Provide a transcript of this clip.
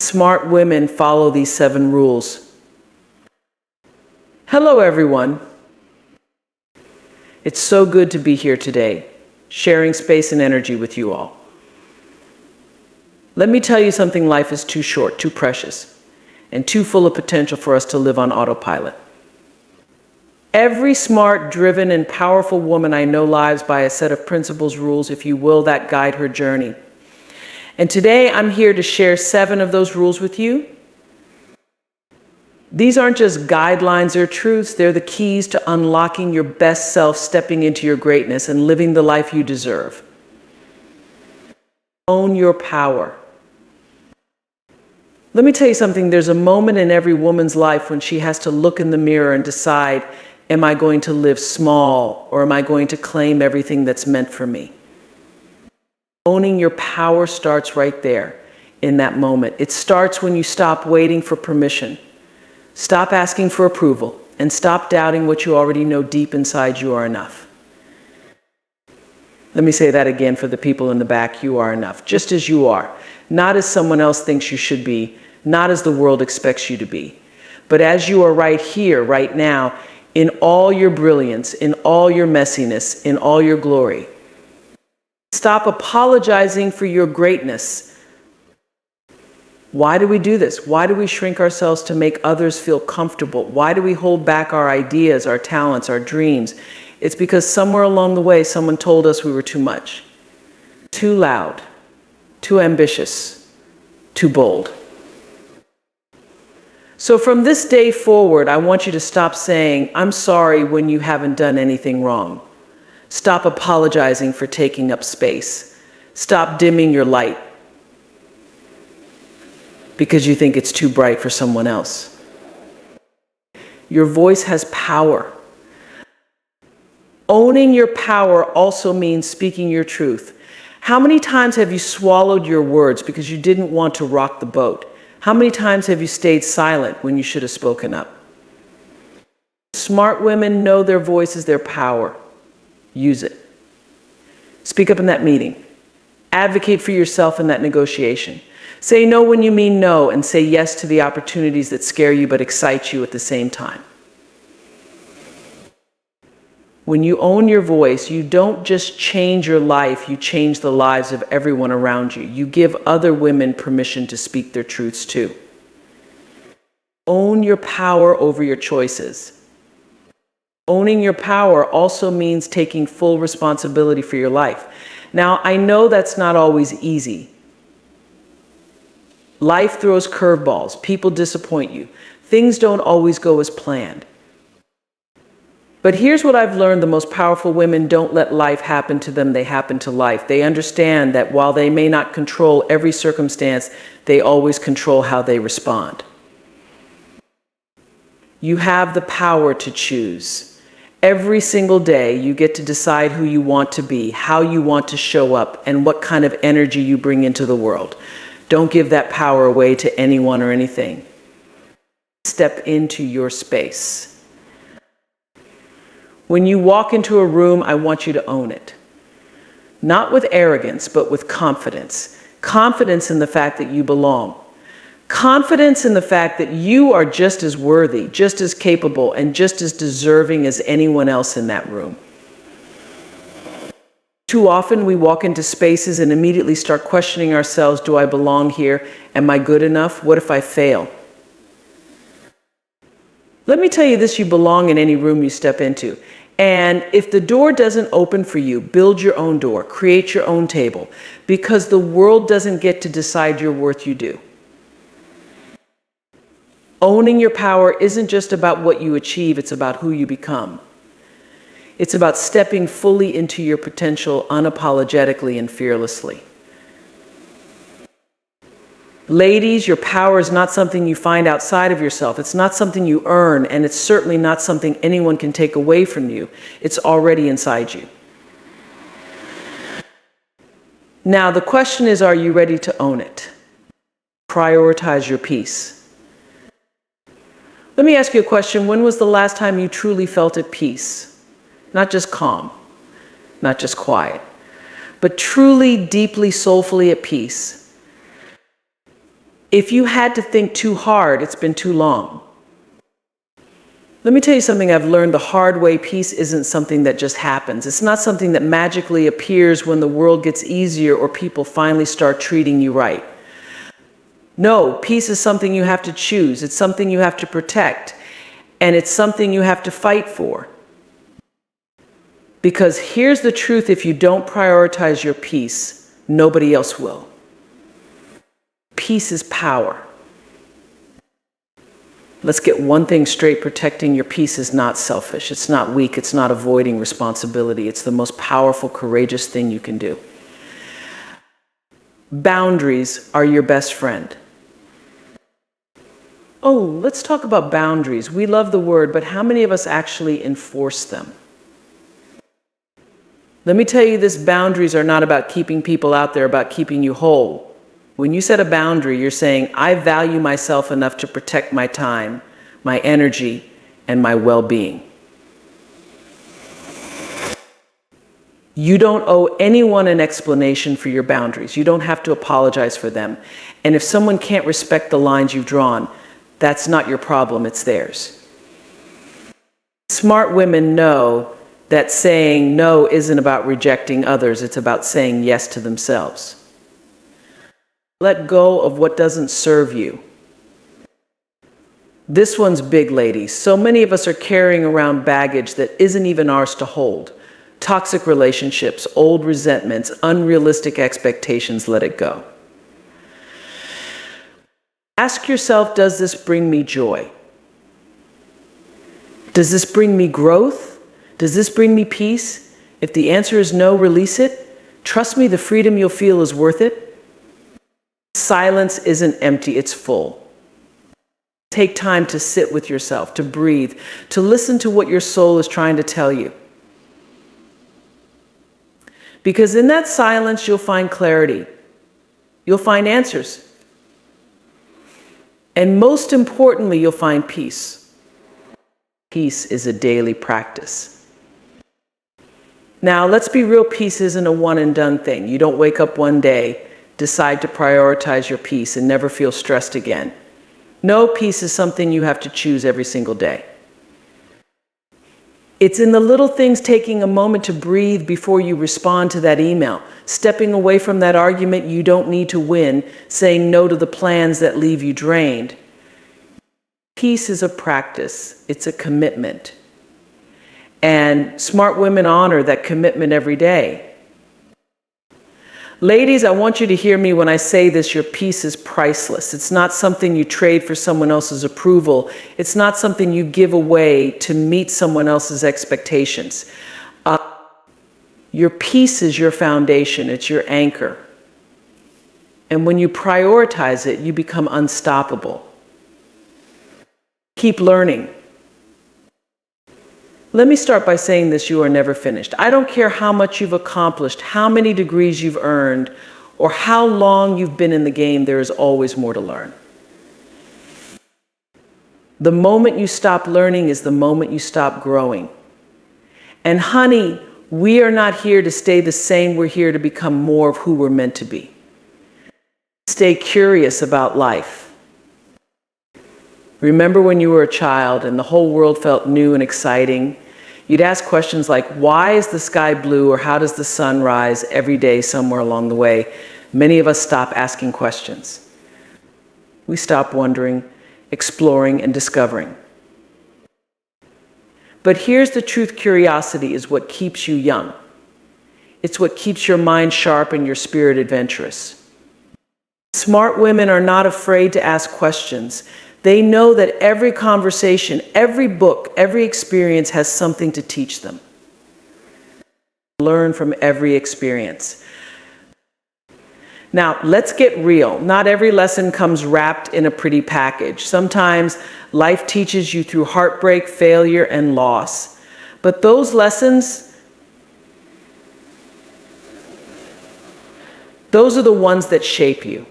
Smart women follow these 7 rules. Hello, everyone. It's so good to be here today, sharing space and energy with you all. Let me tell you something: life is too short, too precious, and too full of potential for us to live on autopilot. Every smart, driven, and powerful woman I know lives by a set of principles, rules, if you will, that guide her journey. And today I'm here to share 7 of those rules with you. These aren't just guidelines or truths, they're the keys to unlocking your best self, stepping into your greatness, and living the life you deserve. Own your power. Let me tell you something: there's a moment in every woman's life when she has to look in the mirror and decide, am I going to live small, or am I going to claim everything that's meant for me? Owning your power starts right there, in that moment. It starts when you stop waiting for permission, stop asking for approval, and stop doubting what you already know deep inside: you are enough. Let me say that again for the people in the back: you are enough, just as you are. Not as someone else thinks you should be, not as the world expects you to be, but as you are right here, right now, in all your brilliance, in all your messiness, in all your glory. Stop apologizing for your greatness. Why do we do this? Why do we shrink ourselves to make others feel comfortable? Why do we hold back our ideas, our talents, our dreams? It's because somewhere along the way, someone told us we were too much, too loud, too ambitious, too bold. So from this day forward, I want you to stop saying, "I'm sorry," when you haven't done anything wrong. Stop apologizing for taking up space. Stop dimming your light because you think it's too bright for someone else. Your voice has power. Owning your power also means speaking your truth. How many times have you swallowed your words because you didn't want to rock the boat? How many times have you stayed silent when you should have spoken up? Smart women know their voice is their power. Use it. Speak up in that meeting. Advocate for yourself in that negotiation. Say no when you mean no, and say yes to the opportunities that scare you but excite you at the same time. When you own your voice, you don't just change your life, you change the lives of everyone around you. You give other women permission to speak their truths too. Own your power over your choices. Owning your power also means taking full responsibility for your life. Now, I know that's not always easy. Life throws curveballs. People disappoint you. Things don't always go as planned. But here's what I've learned: the most powerful women don't let life happen to them, they happen to life. They understand that while they may not control every circumstance, they always control how they respond. You have the power to choose. Every single day, you get to decide who you want to be, how you want to show up, and what kind of energy you bring into the world. Don't give that power away to anyone or anything. Step into your space. When you walk into a room, I want you to own it. Not with arrogance, but with confidence. Confidence in the fact that you belong. Confidence in the fact that you are just as worthy, just as capable, and just as deserving as anyone else in that room. Too often we walk into spaces and immediately start questioning ourselves: do I belong here? Am I good enough? What if I fail? Let me tell you this: you belong in any room you step into. And if the door doesn't open for you, build your own door, create your own table, because the world doesn't get to decide your worth, you do. Owning your power isn't just about what you achieve, it's about who you become. It's about stepping fully into your potential unapologetically and fearlessly. Ladies, your power is not something you find outside of yourself. It's not something you earn, and it's certainly not something anyone can take away from you. It's already inside you. Now, the question is, are you ready to own it? Prioritize your peace. Let me ask you a question. When was the last time you truly felt at peace? Not just calm, not just quiet, but truly, deeply, soulfully at peace. If you had to think too hard, it's been too long. Let me tell you something I've learned the hard way. Peace isn't something that just happens. It's not something that magically appears when the world gets easier or people finally start treating you right. No, peace is something you have to choose. It's something you have to protect. And it's something you have to fight for. Because here's the truth: if you don't prioritize your peace, nobody else will. Peace is power. Let's get one thing straight: protecting your peace is not selfish. It's not weak. It's not avoiding responsibility. It's the most powerful, courageous thing you can do. Boundaries are your best friend. Oh, let's talk about boundaries. We love the word, but how many of us actually enforce them? Let me tell you this: boundaries are not about keeping people out there, about keeping you whole. When you set a boundary, you're saying, I value myself enough to protect my time, my energy, and my well-being. You don't owe anyone an explanation for your boundaries. You don't have to apologize for them. And if someone can't respect the lines you've drawn, that's not your problem, it's theirs. Smart women know that saying no isn't about rejecting others, it's about saying yes to themselves. Let go of what doesn't serve you. This one's big, ladies. So many of us are carrying around baggage that isn't even ours to hold. Toxic relationships, old resentments, unrealistic expectations. Let it go. Ask yourself, does this bring me joy? Does this bring me growth? Does this bring me peace? If the answer is no, release it. Trust me, the freedom you'll feel is worth it. Silence isn't empty, it's full. Take time to sit with yourself, to breathe, to listen to what your soul is trying to tell you. Because in that silence, you'll find clarity. You'll find answers. And most importantly, you'll find peace. Peace is a daily practice. Now, let's be real, peace isn't a one and done thing. You don't wake up one day, decide to prioritize your peace, and never feel stressed again. No, peace is something you have to choose every single day. It's in the little things: taking a moment to breathe before you respond to that email, stepping away from that argument you don't need to win, saying no to the plans that leave you drained. Peace is a practice, it's a commitment. And smart women honor that commitment every day. Ladies, I want you to hear me when I say this: your peace is priceless. It's not something you trade for someone else's approval. It's not something you give away to meet someone else's expectations. Your peace is your foundation. It's your anchor. And when you prioritize it, you become unstoppable. Keep learning. Let me start by saying this: you are never finished. I don't care how much you've accomplished, how many degrees you've earned, or how long you've been in the game, there is always more to learn. The moment you stop learning is the moment you stop growing. And honey, we are not here to stay the same. We're here to become more of who we're meant to be. Stay curious about life. Remember when you were a child and the whole world felt new and exciting? You'd ask questions like, why is the sky blue, or how does the sun rise every day somewhere along the way? Many of us stop asking questions. We stop wondering, exploring, and discovering. But here's the truth: curiosity is what keeps you young. It's what keeps your mind sharp and your spirit adventurous. Smart women are not afraid to ask questions. They know that every conversation, every book, every experience has something to teach them. Learn from every experience. Now, let's get real. Not every lesson comes wrapped in a pretty package. Sometimes life teaches you through heartbreak, failure, and loss. But those lessons, those are the ones that shape you.